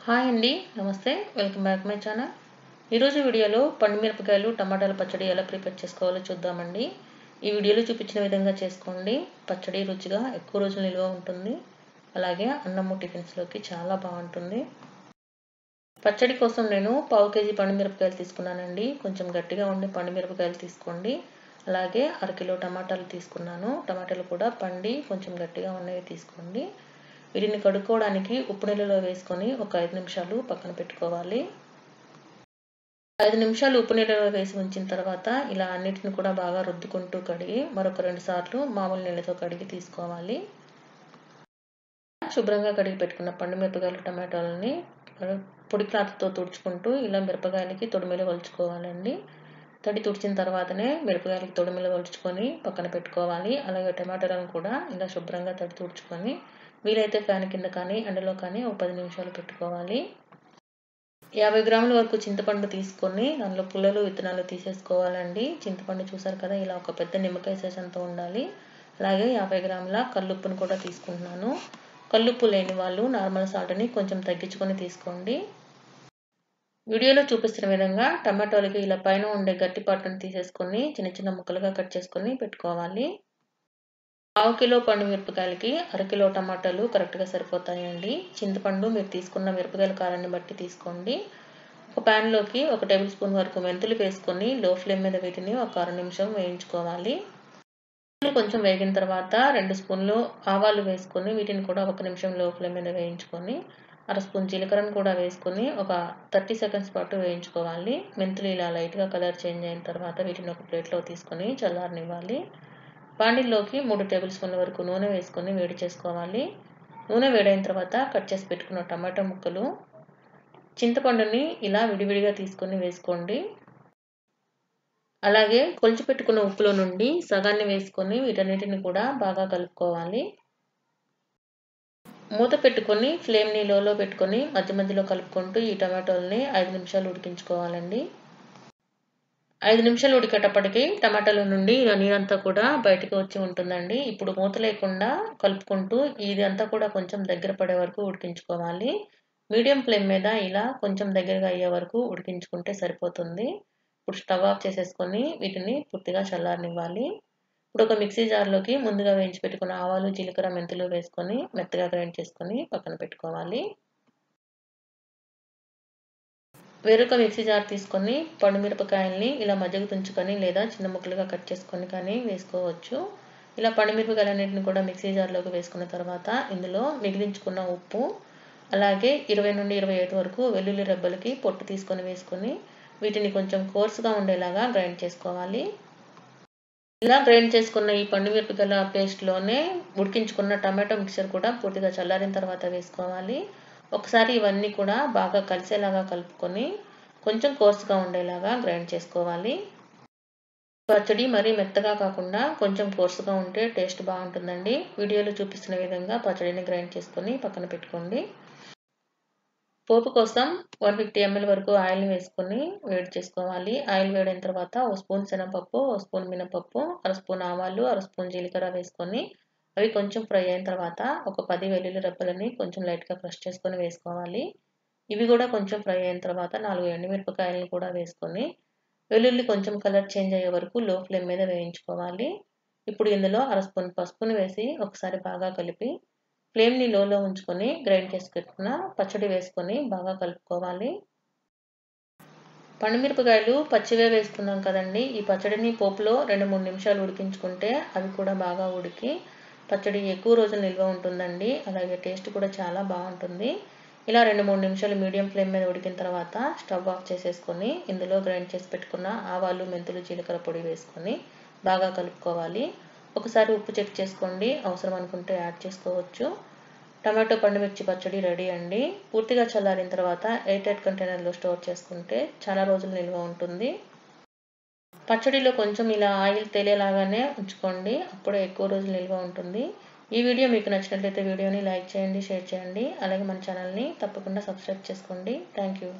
Hi అండి, నమస్తే. Welcome back my channel. ఈరోజు వీడియోలో పండు మిరపకాయలు టమాటాల పచ్చడి ఎలా ప్రిపేర్ చేసుకోవాలో చూద్దామండి. ఈ వీడియోలో చూపించిన విధంగా చేసుకోండి. పచ్చడి రుచిగా ఎక్కువ రోజులు నిల్వ ఉంటుంది. అలాగే అన్నము టిఫిన్స్లోకి చాలా బాగుంటుంది. పచ్చడి కోసం నేను 1/2 కేజీ పండు మిరపకాయలు తీసుకున్నానండి. కొంచెం గట్టిగా ఉండే పండు మిరపకాయలు తీసుకోండి. అలాగే 1/2 కిలో టమాటాలు తీసుకున్నాను. టమాటాలు కూడా పండి కొంచెం గట్టిగా ఉన్నవి తీసుకోండి. వీటిని కడుక్కోవడానికి ఉప్పు నీళ్ళలో వేసుకొని ఒక 5 నిమిషాలు పక్కన పెట్టుకోవాలి. 5 నిమిషాలు ఉప్పు నీళ్ళలో వేసి ఉంచిన తర్వాత ఇలా అన్నిటిని కూడా బాగా రుద్దుకుంటూ కడిగి మరొక 2 సార్లు మామూలు నీళ్ళతో కడిగి తీసుకోవాలి. శుభ్రంగా కడిగి పెట్టుకున్న పండు మిరపకాయలు టమాటాలని పొడి క్లాత్తో తుడుచుకుంటూ ఇలా మిరపకాయలకి తొడిమెలు వలుచుకోవాలండి. తడి తుడిచిన తర్వాతనే మిరపకాయలకి తొడిమెలు వలుచుకొని పక్కన పెట్టుకోవాలి. అలాగే టమాటాలను కూడా ఇలా శుభ్రంగా తడి తుడుచుకొని వీలైతే ఫ్యాన్ కింద కానీ ఎండలో కానీ ఒక 10 నిమిషాలు పెట్టుకోవాలి. 50 గ్రాముల వరకు చింతపండు తీసుకొని దానిలో పుల్లలు విత్తనాలు తీసేసుకోవాలండి. చింతపండు చూసారు కదా, ఇలా ఒక పెద్ద నిమ్మకాయ సైజ్ అంతా ఉండాలి. అలాగే 50 గ్రాముల కల్లుప్పును కూడా తీసుకుంటున్నాను. కల్లుప్పు లేని వాళ్ళు నార్మల్ సాల్ట్ని కొంచెం తగ్గించుకొని తీసుకోండి. వీడియోలో చూపిస్తున్న విధంగా టమాటోలకి ఇలా పైన ఉండే గట్టి పార్ట్ని తీసేసుకొని చిన్న చిన్న ముక్కలుగా కట్ చేసుకొని పెట్టుకోవాలి. 1/2 కిలో పండు మిరపకాయలకి 1/2 కిలో టమాటాలు కరెక్ట్గా సరిపోతాయండి. చింతపండు మీరు తీసుకున్న మిరపకాయల కారాన్ని బట్టి తీసుకోండి. ఒక ప్యాన్లోకి 1 టేబుల్ స్పూన్ వరకు మెంతులు వేసుకొని లో ఫ్లేమ్ మీద వీటిని ఒక 1/2 నిమిషం వేయించుకోవాలి. కొంచెం వేగిన తర్వాత 2 స్పూన్లు ఆవాలు వేసుకొని వీటిని కూడా 1 నిమిషం లో ఫ్లేమ్ మీద వేయించుకొని 1/2 స్పూన్ జీలకర్రను కూడా వేసుకొని ఒక 30 సెకండ్స్ పాటు వేయించుకోవాలి. మెంతులు ఇలా లైట్గా కలర్ చేంజ్ అయిన తర్వాత వీటిని ఒక ప్లేట్లో తీసుకొని చల్లారనివ్వాలి. బాండిల్లోకి 3 టేబుల్ స్పూన్ల వరకు నూనె వేసుకొని వేడి చేసుకోవాలి. నూనె వేడైన తర్వాత కట్ చేసి పెట్టుకున్న టమాటా ముక్కలు, చింతపండుని ఇలా విడివిడిగా తీసుకొని వేసుకోండి. అలాగే కొలిచి పెట్టుకున్న ఉప్పులో నుండి సగాన్ని వేసుకొని వీటన్నిటిని కూడా బాగా కలుపుకోవాలి. మూత పెట్టుకొని ఫ్లేమ్ని లోలో పెట్టుకొని మధ్య మధ్యలో కలుపుకుంటూ ఈ టమాటోల్ని 5 నిమిషాలు ఉడికించుకోవాలండి. 5 నిమిషాలు ఉడికేటప్పటికి టమాటాల నుండి ఇలా నీరంతా కూడా బయటకు వచ్చి ఉంటుందండి. ఇప్పుడు మూత లేకుండా కలుపుకుంటూ ఇదంతా కూడా కొంచెం దగ్గర పడే వరకు ఉడికించుకోవాలి. మీడియం ఫ్లేమ్ మీద ఇలా కొంచెం దగ్గరగా అయ్యే వరకు ఉడికించుకుంటే సరిపోతుంది. ఇప్పుడు స్టవ్ ఆఫ్ చేసేసుకొని వీటిని పూర్తిగా చల్లారనివ్వాలి. ఇప్పుడు ఒక మిక్సీ జార్లోకి ముందుగా వేయించి పెట్టుకున్న ఆవాలు, జీలకర్ర, మెంతులు వేసుకొని మెత్తగా గ్రైండ్ చేసుకొని పక్కన పెట్టుకోవాలి. వేరొక మిక్సీ జార్ తీసుకొని పండు మిరపకాయల్ని ఇలా మధ్యకు తుంచుకొని లేదా చిన్న ముక్కలుగా కట్ చేసుకొని కానీ వేసుకోవచ్చు. ఇలా పండు మిరపకాయలన్నింటిని కూడా మిక్సీ జార్లోకి వేసుకున్న తర్వాత ఇందులో మిగిలించుకున్న ఉప్పు, అలాగే 20 నుండి 25 వరకు వెల్లుల్లి రెబ్బలకి పొట్టు తీసుకొని వేసుకొని వీటిని కొంచెం కోర్సుగా ఉండేలాగా గ్రైండ్ చేసుకోవాలి. ఇలా గ్రైండ్ చేసుకున్న ఈ పండు మిరపకాయల పేస్ట్లోనే ఉడికించుకున్న టమాటో మిక్చర్ కూడా పూర్తిగా చల్లారిన తర్వాత వేసుకోవాలి. ఒకసారి ఇవన్నీ కూడా బాగా కలిసేలాగా కలుపుకొని కొంచెం కోర్సుగా ఉండేలాగా గ్రైండ్ చేసుకోవాలి. పచ్చడి మరీ మెత్తగా కాకుండా కొంచెం కోర్సుగా ఉంటే టేస్ట్ బాగుంటుందండి. వీడియోలో చూపిస్తున్న విధంగా పచ్చడిని గ్రైండ్ చేసుకొని పక్కన పెట్టుకోండి. పోపు కోసం 150 ml వరకు ఆయిల్ వేసుకొని వేడి చేసుకోవాలి. ఆయిల్ వేడైన తర్వాత 1 స్పూన్ శనగపప్పు, 1 స్పూన్ మినపప్పు, 1/2 స్పూన్ ఆవాలు, 1/2 స్పూన్ జీలకర్ర వేసుకొని అవి కొంచెం ఫ్రై అయిన తర్వాత ఒక 10 వెల్లుల్లి రెబ్బలని కొంచెం లైట్గా క్రష్ చేసుకొని వేసుకోవాలి. ఇవి కూడా కొంచెం ఫ్రై అయిన తర్వాత 4 ఎండుమిరపకాయలను కూడా వేసుకొని వెల్లుల్లి కొంచెం కలర్ చేంజ్ అయ్యే వరకు లో ఫ్లేమ్ మీద వేయించుకోవాలి. ఇప్పుడు ఇందులో 1/2 స్పూన్ పసుపును వేసి ఒకసారి బాగా కలిపి ఫ్లేమ్ని లోలో ఉంచుకొని గ్రైండ్ చేసి పెట్టుకున్న పచ్చడి వేసుకొని బాగా కలుపుకోవాలి. పండుమిరపకాయలు పచ్చివే వేసుకున్నాం కదండి. ఈ పచ్చడిని పోపులో 2-3 నిమిషాలు ఉడికించుకుంటే అవి కూడా బాగా ఉడికి పచ్చడి ఎక్కువ రోజులు నిల్వ ఉంటుందండి. అలాగే టేస్ట్ కూడా చాలా బాగుంటుంది. ఇలా 2-3 నిమిషాలు మీడియం ఫ్లేమ్ మీద ఉడికిన తర్వాత స్టవ్ ఆఫ్ చేసేసుకొని ఇందులో గ్రైండ్ చేసి పెట్టుకున్న ఆవాలు, మెంతులు, జీలకర్ర పొడి వేసుకొని బాగా కలుపుకోవాలి. ఒకసారి ఉప్పు చెక్ చేసుకోండి, అవసరం అనుకుంటే యాడ్ చేసుకోవచ్చు. టమాటో పండుమిర్చి పచ్చడి రెడీ అండి. పూర్తిగా చల్లారిన తర్వాత ఎయిర్ టైట్ కంటైనర్లో స్టోర్ చేసుకుంటే చాలా రోజులు నిల్వ ఉంటుంది. పచ్చడిలో కొంచెం ఇలా ఆయిల్ తేలేలాగానే ఉంచుకోండి, అప్పుడే ఎక్కువ రోజులు నిల్వ ఉంటుంది. ఈ వీడియో మీకు నచ్చినట్లయితే వీడియోని లైక్ చేయండి, షేర్ చేయండి. అలాగే మన ఛానల్ని తప్పకుండా సబ్స్క్రైబ్ చేసుకోండి. Thank you.